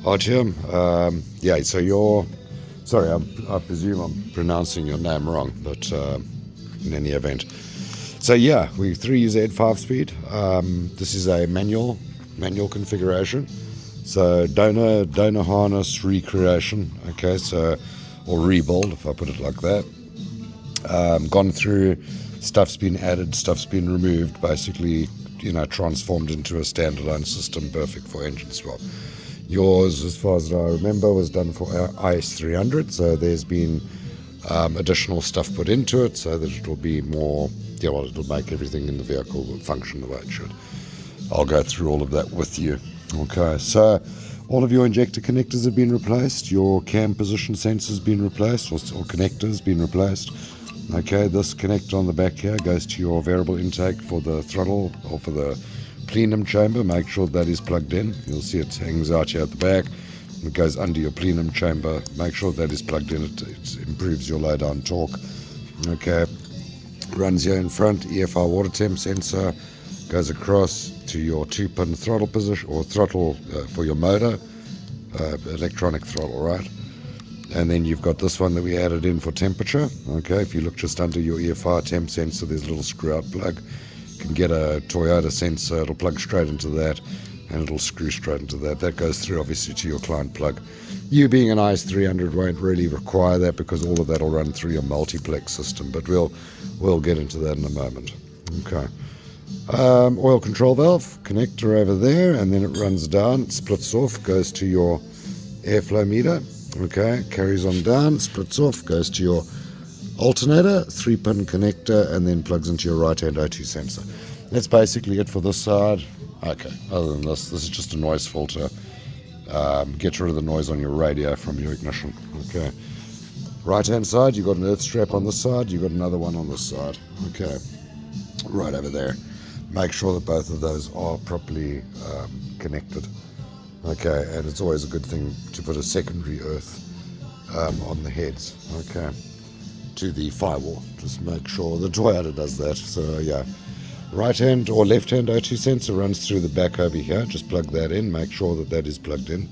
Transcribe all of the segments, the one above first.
Artyom, yeah, so you're, sorry, I presume I'm pronouncing your name wrong, but in any event. So yeah, we 3UZ 5-speed. This is a manual configuration. So donor harness recreation, okay, so, or rebuild, if I put it like that. Gone through, stuff's been added, stuff's been removed, basically, transformed into a standalone system, perfect for engine swap. Yours, as far as I remember, was done for our IS 300, so there's been additional stuff put into it so that it'll be more, it'll make everything in the vehicle function the way it should. I'll go through all of that with you. Okay, so all of your injector connectors have been replaced, your cam position sensors been replaced, or connectors been replaced. Okay, this connector on the back here goes to your variable intake for the throttle or for the plenum chamber. Make sure that is plugged in. You'll see it hangs out here at the back. It goes under your plenum chamber. Make sure that is plugged in. It improves your low down torque. Okay, runs here in front. EFI water temp sensor goes across to your 2-pin throttle position, or throttle for your motor, electronic throttle, right? And then you've got this one that we added in for temperature. Okay, if you look just under your EFI temp sensor, there's a little screw out plug. You can get a Toyota sensor, it'll plug straight into that, and it'll screw straight into that. That goes through obviously to your client plug. You being an IS300 won't really require that because all of that will run through your multiplex system, but we'll get into that in a moment. Okay. Oil control valve connector over there, and then it runs down, splits off, goes to your airflow meter. Okay, carries on down, splits off, goes to your alternator, 3-pin connector, and then plugs into your right-hand O2 sensor. That's basically it for this side. Okay, other than this is just a noise filter. Get rid of the noise on your radio from your ignition. Okay, right-hand side, you've got an earth strap on this side, you've got another one on this side. Okay, right over there. Make sure that both of those are properly connected. Okay, and it's always a good thing to put a secondary earth on the heads, okay, to the firewall. Just make sure the Toyota does that. So yeah, right hand or left hand O2 sensor runs through the back over here. Just plug that in, make sure that that is plugged in.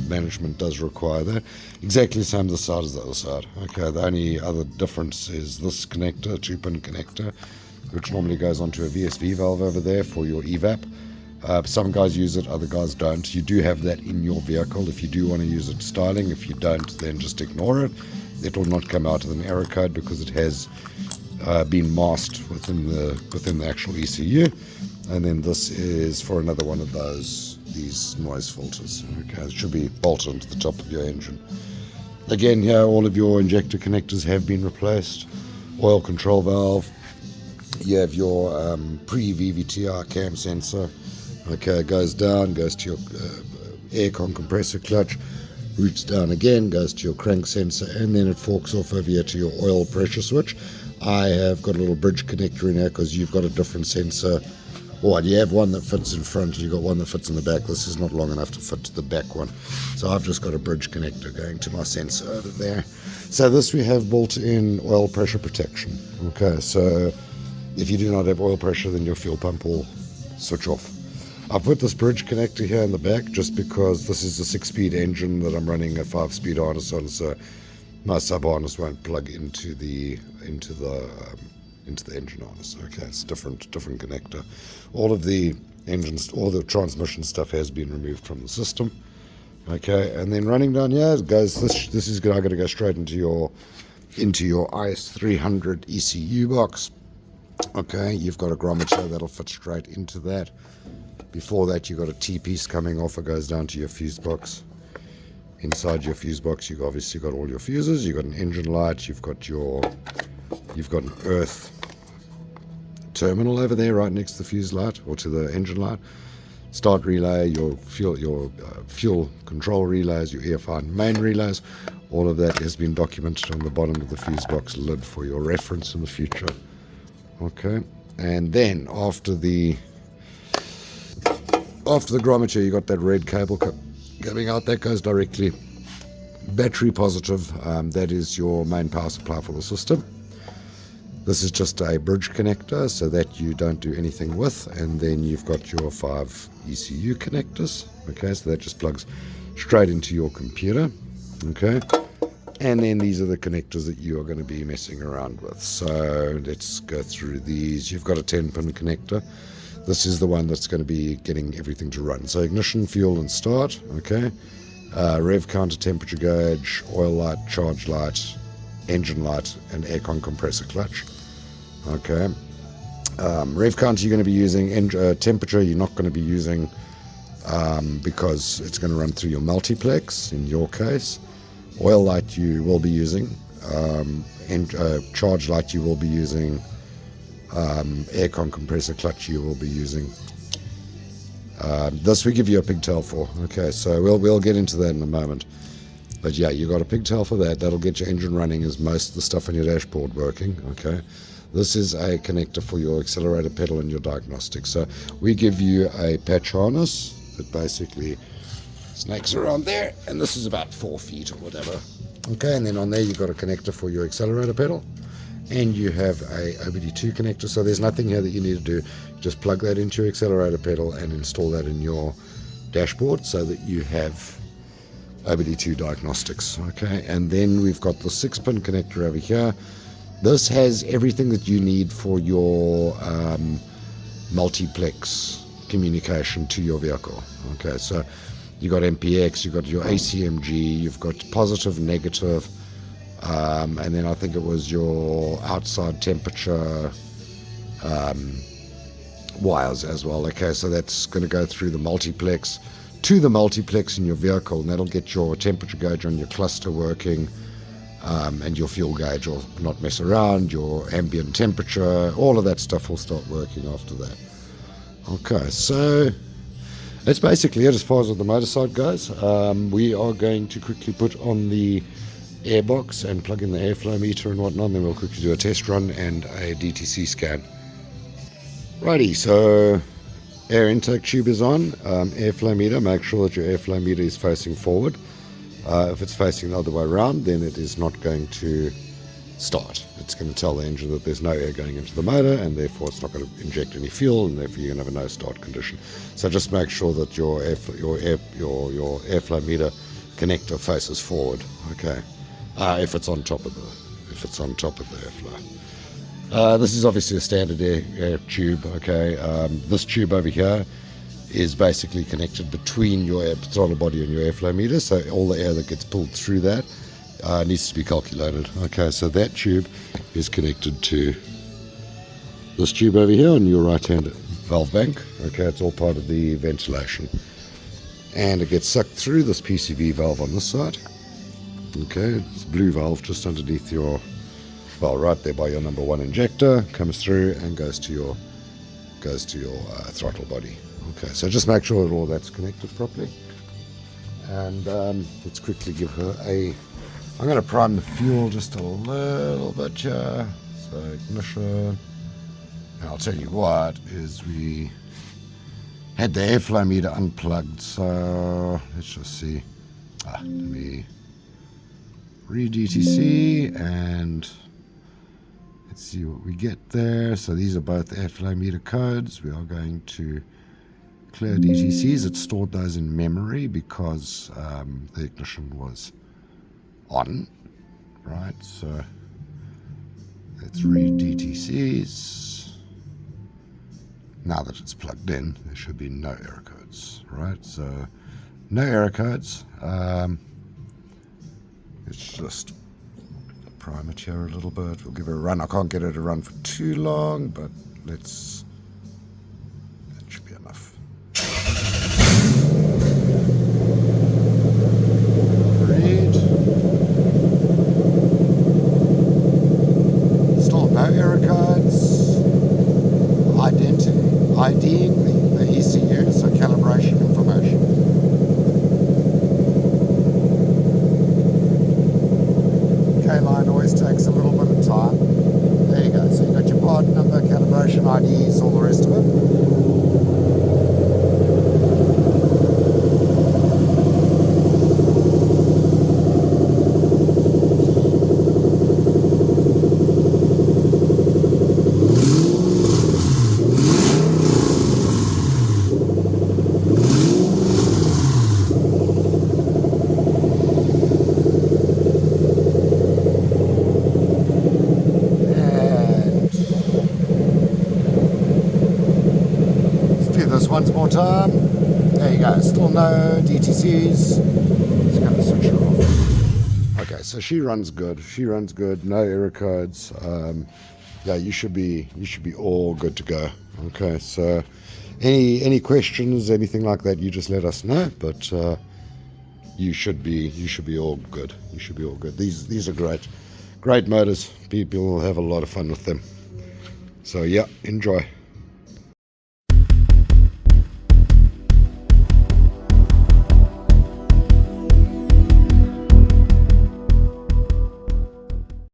Management does require that. Exactly the same the side as the other side. Okay, the only other difference is this connector, 2-pin connector, which normally goes onto a VSV valve over there for your evap. Some guys use it, other guys don't. You do have that in your vehicle if you do want to use it styling. If you don't, then just ignore it. It will not come out with an error code because it has been masked within the actual ECU. And then this is for another one of these noise filters. Okay, it should be bolted onto the top of your engine. Again, here all of your injector connectors have been replaced. Oil control valve. You have your pre-VVTR cam sensor. Okay, it goes down, goes to your aircon compressor clutch, roots down again, goes to your crank sensor, and then it forks off over here to your oil pressure switch. I have got a little bridge connector in here because you've got a different sensor. Or you have one that fits in front and you've got one that fits in the back. This is not long enough to fit to the back one. So I've just got a bridge connector going to my sensor over there. So this we have built-in oil pressure protection. Okay, so if you do not have oil pressure, then your fuel pump will switch off. I've put this bridge connector here in the back just because this is a 6-speed engine that I'm running a 5-speed harness on, so my sub harness won't plug into the engine harness. Okay, it's different connector. All of the engines, all the transmission stuff has been removed from the system. Okay, and then running down here it goes. This is now going to go straight into your IS300 ECU box. Okay, you've got a grommeter that'll fit straight into that. Before that, you've got a T-piece coming off. It goes down to your fuse box. Inside your fuse box, you've obviously got all your fuses. You've got an engine light. You've got an earth terminal over there, right next to the fuse light or to the engine light. Start relay, your fuel control relays, your EFI main relays. All of that has been documented on the bottom of the fuse box lid for your reference in the future. Okay, and then after the grommeter, you got that red cable coming out. That goes directly battery positive. That is your main power supply for the system. This is just a bridge connector so that you don't do anything with, and then you've got your 5 ECU connectors. Okay, so that just plugs straight into your computer. Okay, and then these are the connectors that you are going to be messing around with. So let's go through these. You've got a 10-pin connector. This is the one that's going to be getting everything to run. So ignition, fuel, and start. Okay, rev counter, temperature gauge, oil light, charge light, engine light, and aircon compressor clutch. Okay, rev counter you're going to be using. Temperature you're not going to be using because it's going to run through your multiplex in your case. Oil light you will be using, and charge light you will be using, aircon compressor clutch you will be using. This we give you a pigtail for. Okay, so we'll get into that in a moment. But yeah, you got a pigtail for that. That'll get your engine running as most of the stuff on your dashboard working. Okay, this is a connector for your accelerator pedal and your diagnostics. So we give you a patch harness that basically snakes around there, and this is about 4 feet or whatever. Okay, and then on there you've got a connector for your accelerator pedal, and you have a OBD2 connector. So there's nothing here that you need to do. Just plug that into your accelerator pedal and install that in your dashboard so that you have OBD2 diagnostics. Okay, and then we've got the 6-pin connector over here. This has everything that you need for your multiplex communication to your vehicle. Okay, so you got MPX, you've got your ACMG, you've got positive, negative, and then I think it was your outside temperature wires as well. Okay, so that's going to go through the multiplex to the multiplex in your vehicle, and that'll get your temperature gauge on your cluster working, and your fuel gauge will not mess around, your ambient temperature, all of that stuff will start working after that. Okay, so that's basically it as far as the motor side goes. We are going to quickly put on the airbox and plug in the airflow meter and whatnot, and then we'll quickly do a test run and a DTC scan. Righty, so air intake tube is on, airflow meter, make sure that your airflow meter is facing forward. If it's facing the other way around, then it is not going to start. It's going to tell the engine that there's no air going into the motor, and therefore it's not going to inject any fuel, and therefore you're going to have a no start condition. So just make sure that your airflow meter connector faces forward. Okay, if it's on top of the airflow. This is obviously a standard air tube. Okay, this tube over here is basically connected between your throttle body and your airflow meter, so all the air that gets pulled through that needs to be calculated. Okay, so that tube is connected to this tube over here on your right hand valve bank. Okay, it's all part of the ventilation, and it gets sucked through this PCV valve on this side. Okay, it's a blue valve just underneath your, well, right there by your number 1 injector, comes through and goes to your throttle body. Okay, so just make sure that all that's connected properly. And let's quickly give her I'm going to prime the fuel just a little bit here. So ignition. And I'll tell you what, is we had the airflow meter unplugged. So let's just see. Let me re-DTC and let's see what we get there. So these are both airflow meter codes. We are going to clear DTCs. It stored those in memory because the ignition was on, right? So let's read DTCs. Now that it's plugged in, there should be no error codes, right? So no error codes. Let's just prime it here a little bit. We'll give it a run. I can't get it to run for too long, but that should be enough. Read. Still no error codes. IDing the ECU, so calibration information. K-line always takes a little bit of time. There you go. So you got your part number, calibration IDs, all the rest of it. just once more time. There you go. Still no DTCs. Just going to switch her off. Okay, so she runs good. She runs good. No error codes. Yeah, you should be all good to go. Okay, so any questions, anything like that, you just let us know. But you should be all good. You should be all good. These are great motors. People will have a lot of fun with them. So yeah, enjoy.